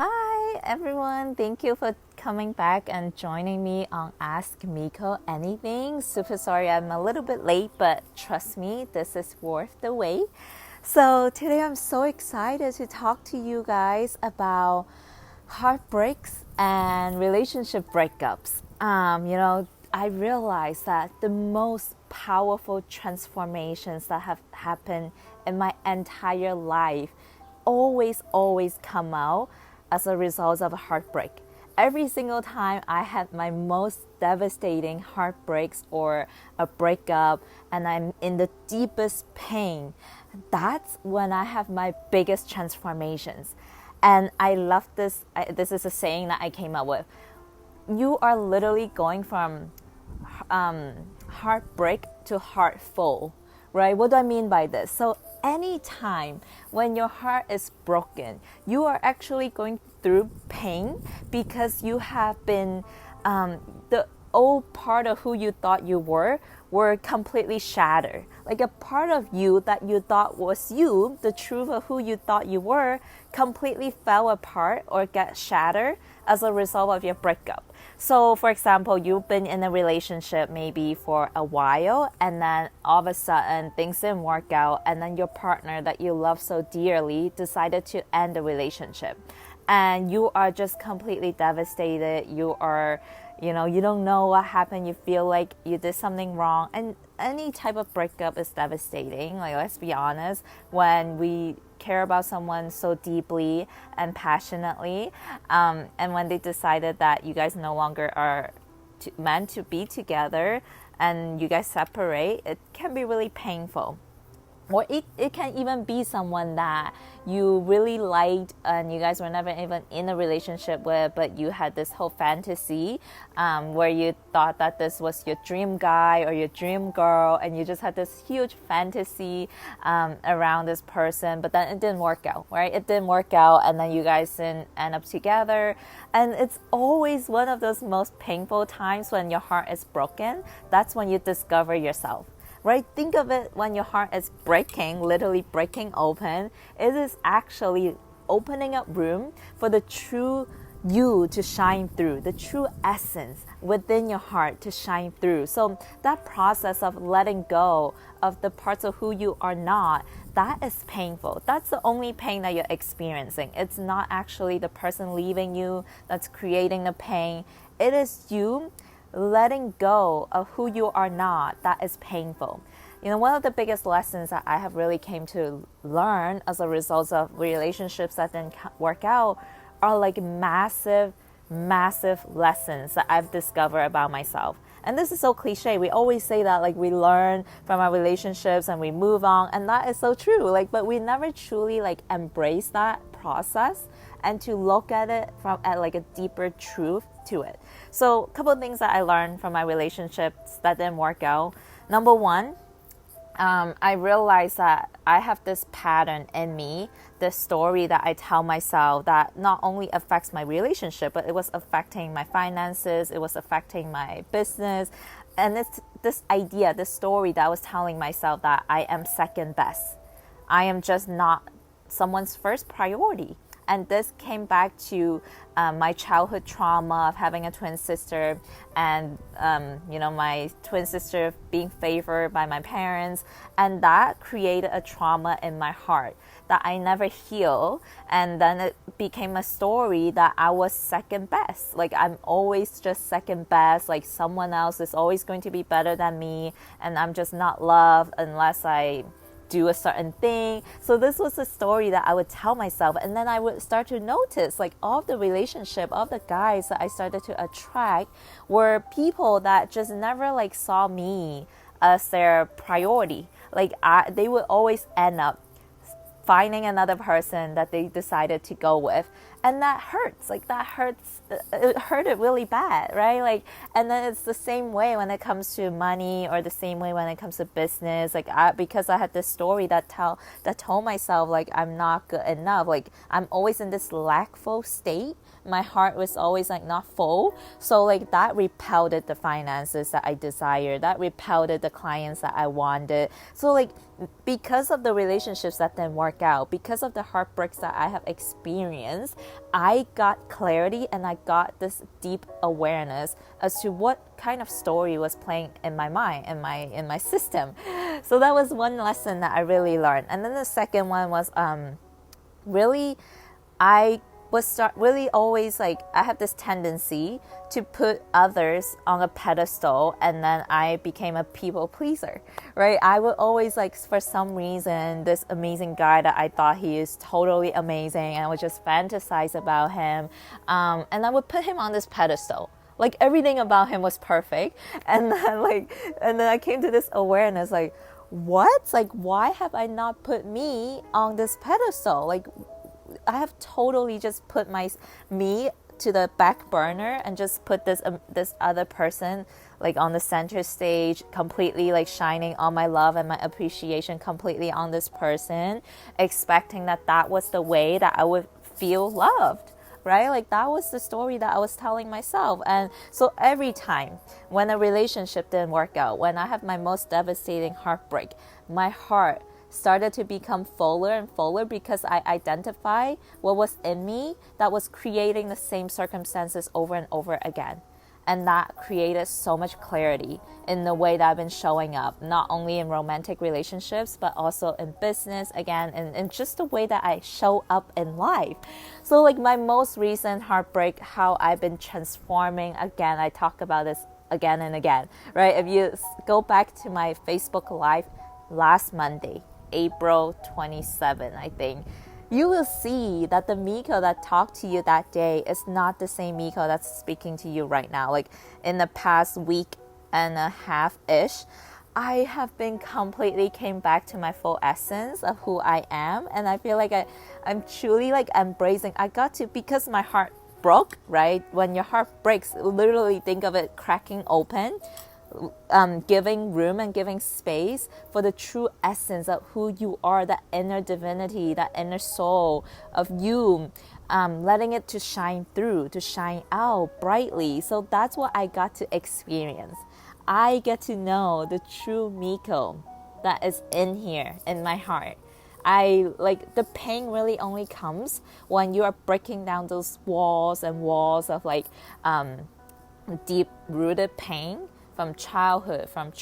Hi everyone, thank you for coming back and joining me on Ask Miko Anything. Super sorry I'm a little bit late, but trust me, this is worth the wait. So today I'm so excited to talk to you guys about heartbreaks and relationship breakups. I realized that the most powerful transformations that have happened in my entire life always come out as a result of a heartbreak. Every single time I had my most devastating heartbreaks or a breakup and I'm in the deepest pain, that's when I have my biggest transformations. And I love this. This is a saying that I came up with. You are literally going from heartbreak to heartful, right? What do I mean by this? So anytime when your heart is broken, you are actually going through pain because you have been the old part of who you thought you were completely shattered. Like a part of you that you thought was you, the truth of who you thought you were, completely fell apart or get shattered as a result of your breakup. So for example, you've been in a relationship maybe for a while and then all of a sudden things didn't work out and then your partner that you love so dearly decided to end the relationship. And you are just completely devastated. You don't know what happened. You feel like you did something wrong. And any type of breakup is devastating. Like, let's be honest, when we care about someone so deeply and passionately, and when they decided that you guys no longer are meant to be together and you guys separate, it can be really painful. Or it can even be someone that you really liked and you guys were never even in a relationship with, but you had this whole fantasy where you thought that this was your dream guy or your dream girl, and you just had this huge fantasy around this person, but then it didn't work out, right? It didn't work out, and then you guys didn't end up together. And it's always one of those most painful times when your heart is broken. That's when you discover yourself. Right? Think of it when your heart is breaking, literally breaking open. It is actually opening up room for the true you to shine through, the true essence within your heart to shine through. So that process of letting go of the parts of who you are not, that is painful. That's the only pain that you're experiencing. It's not actually the person leaving you that's creating the pain. It is you letting go of who you are not that is painful. One of the biggest lessons that I have really came to learn as a result of relationships that didn't work out are like massive lessons that I've discovered about myself. And this is so cliche. We always say that like we learn from our relationships and we move on, and that is so true. But we never truly embrace that process and to look at it at a deeper truth to it. So a couple of things that I learned from my relationships that didn't work out. Number one, I realized that I have this pattern in me, this story that I tell myself that not only affects my relationship, but it was affecting my finances, it was affecting my business. And it's this idea, this story that I was telling myself that I am second best. I am just not someone's first priority. And this came back to my childhood trauma of having a twin sister and, my twin sister being favored by my parents. And that created a trauma in my heart that I never healed. And then it became a story that I was second best. I'm always just second best. Someone else is always going to be better than me. And I'm just not loved unless I do a certain thing. So this was a story that I would tell myself, and then I would start to notice all of the relationship, all of the guys that I started to attract were people that just never saw me as their priority. They would always end up finding another person that they decided to go with, and that hurts. It hurted really bad, right? And then it's the same way when it comes to money, or the same way when it comes to business. Because I had this story that told myself I'm not good enough. I'm always in this lackful state. My heart was always not full. So that repelled the finances that I desired. That repelled the clients that I wanted. So because of the relationships that didn't work work out. Because of the heartbreaks that I have experienced, I got clarity and I got this deep awareness as to what kind of story was playing in my mind, in my system. So that was one lesson that I really learned. And then the second one was really, I really always like, I have this tendency to put others on a pedestal, and then I became a people pleaser, right? I would always like, for some reason, this amazing guy that I thought he is totally amazing, and I would just fantasize about him, and I would put him on this pedestal. Like everything about him was perfect, and then I came to this awareness, like, what? Like, why have I not put me on this pedestal? Like, I have totally just put me to the back burner and just put this other person like on the center stage, completely like shining all my love and my appreciation completely on this person, expecting that was the way that I would feel loved. Right? Like that was the story that I was telling myself. And so every time when a relationship didn't work out, when I have my most devastating heartbreak, my heart started to become fuller and fuller because I identify what was in me that was creating the same circumstances over and over again. And that created so much clarity in the way that I've been showing up, not only in romantic relationships, but also in business, again, and just the way that I show up in life. So like my most recent heartbreak, how I've been transforming, again, I talk about this again and again, right? If you go back to my Facebook Live last Monday, April 27, I think, you will see that the Miko that talked to you that day is not the same Miko that's speaking to you right now. Like in the past week and a half-ish, I have been completely came back to my full essence of who I am. And I feel like I'm truly like embracing. I got to, because my heart broke, right? When your heart breaks, literally think of it cracking open. Giving room and giving space for the true essence of who you are, that inner divinity, that inner soul of you, letting it to shine through, to shine out brightly. So that's what I got to experience. I get to know the true Miko that is in here, in my heart. I like the pain really only comes when you are breaking down those walls and walls of like deep rooted pain from childhood, from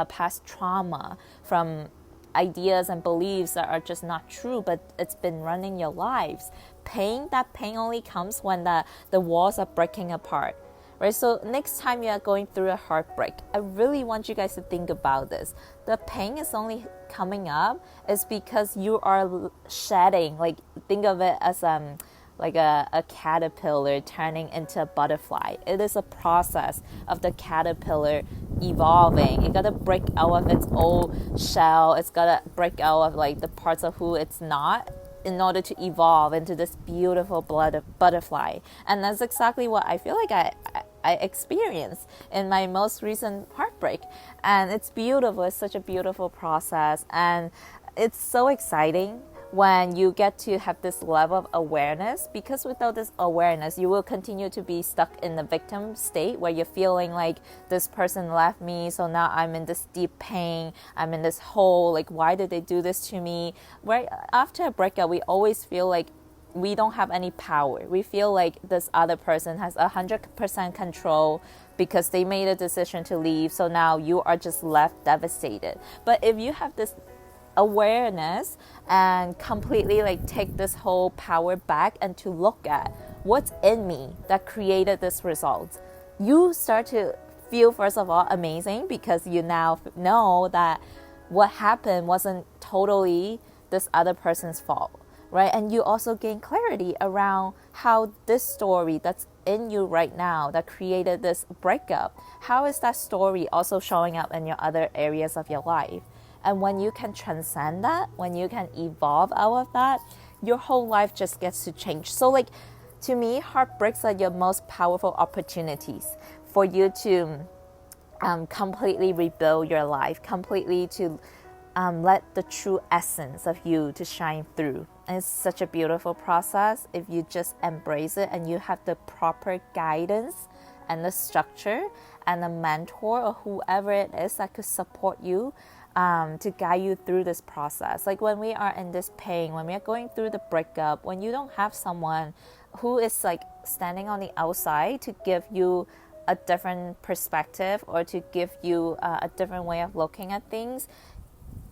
past trauma, from ideas and beliefs that are just not true, but it's been running your lives. That pain only comes when the walls are breaking apart. Right? So next time you are going through a heartbreak, I really want you guys to think about this. The pain is only coming up is because you are shedding. Like think of it as like a caterpillar turning into a butterfly. It is a process of the caterpillar evolving. It gotta break out of its old shell. It's gotta break out of like the parts of who it's not in order to evolve into this beautiful butterfly. And that's exactly what I feel like I experienced in my most recent heartbreak. And it's beautiful. It's such a beautiful process. And it's so exciting when you get to have this level of awareness, because without this awareness, you will continue to be stuck in the victim state where you're feeling like this person left me, so now I'm in this deep pain, I'm in this hole, like why did they do this to me? Right after a breakup, we always feel like we don't have any power. We feel like this other person has 100% control because they made a decision to leave, so now you are just left devastated. But if you have this awareness and completely like take this whole power back and to look at what's in me that created this result, you start to feel, first of all, amazing, because you now know that what happened wasn't totally this other person's fault, right? And you also gain clarity around how this story that's in you right now that created this breakup, how is that story also showing up in your other areas of your life? And when you can transcend that, when you can evolve out of that, your whole life just gets to change. So like, to me, heartbreaks are your most powerful opportunities for you to completely rebuild your life, completely to let the true essence of you to shine through. And it's such a beautiful process if you just embrace it and you have the proper guidance and the structure and a mentor or whoever it is that could support you to guide you through this process. Like when we are in this pain, when we are going through the breakup, when you don't have someone who is like standing on the outside to give you a different perspective or to give you a different way of looking at things,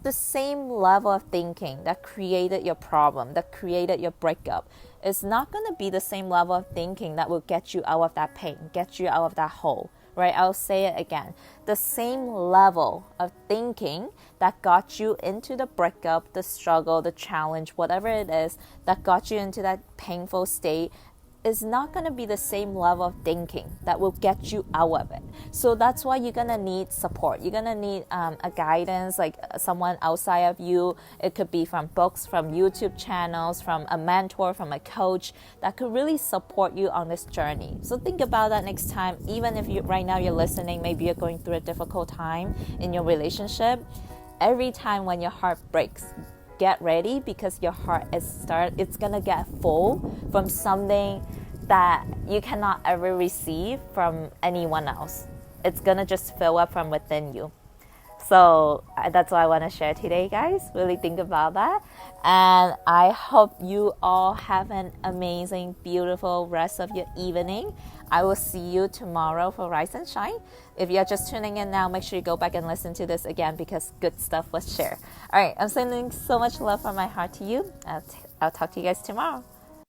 the same level of thinking that created your problem, that created your breakup, is not going to be the same level of thinking that will get you out of that pain, get you out of that hole, right? I'll say it again. The same level of thinking that got you into the breakup, the struggle, the challenge, whatever it is that got you into that painful state is not going to be the same level of thinking that will get you out of it. So that's why you're going to need support. You're going to need a guidance, like someone outside of you. It could be from books, from YouTube channels, from a mentor, from a coach that could really support you on this journey. So think about that next time. Even if right now you're listening, maybe you're going through a difficult time in your relationship. Every time when your heart breaks, get ready, because your heart it's gonna get full from something that you cannot ever receive from anyone else. It's gonna just fill up from within you. So that's what I want to share today, guys. Really think about that. And I hope you all have an amazing, beautiful rest of your evening. I will see you tomorrow for Rise and Shine. If you're just tuning in now, make sure you go back and listen to this again because good stuff was shared. All right, I'm sending so much love from my heart to you. I'll talk to you guys tomorrow.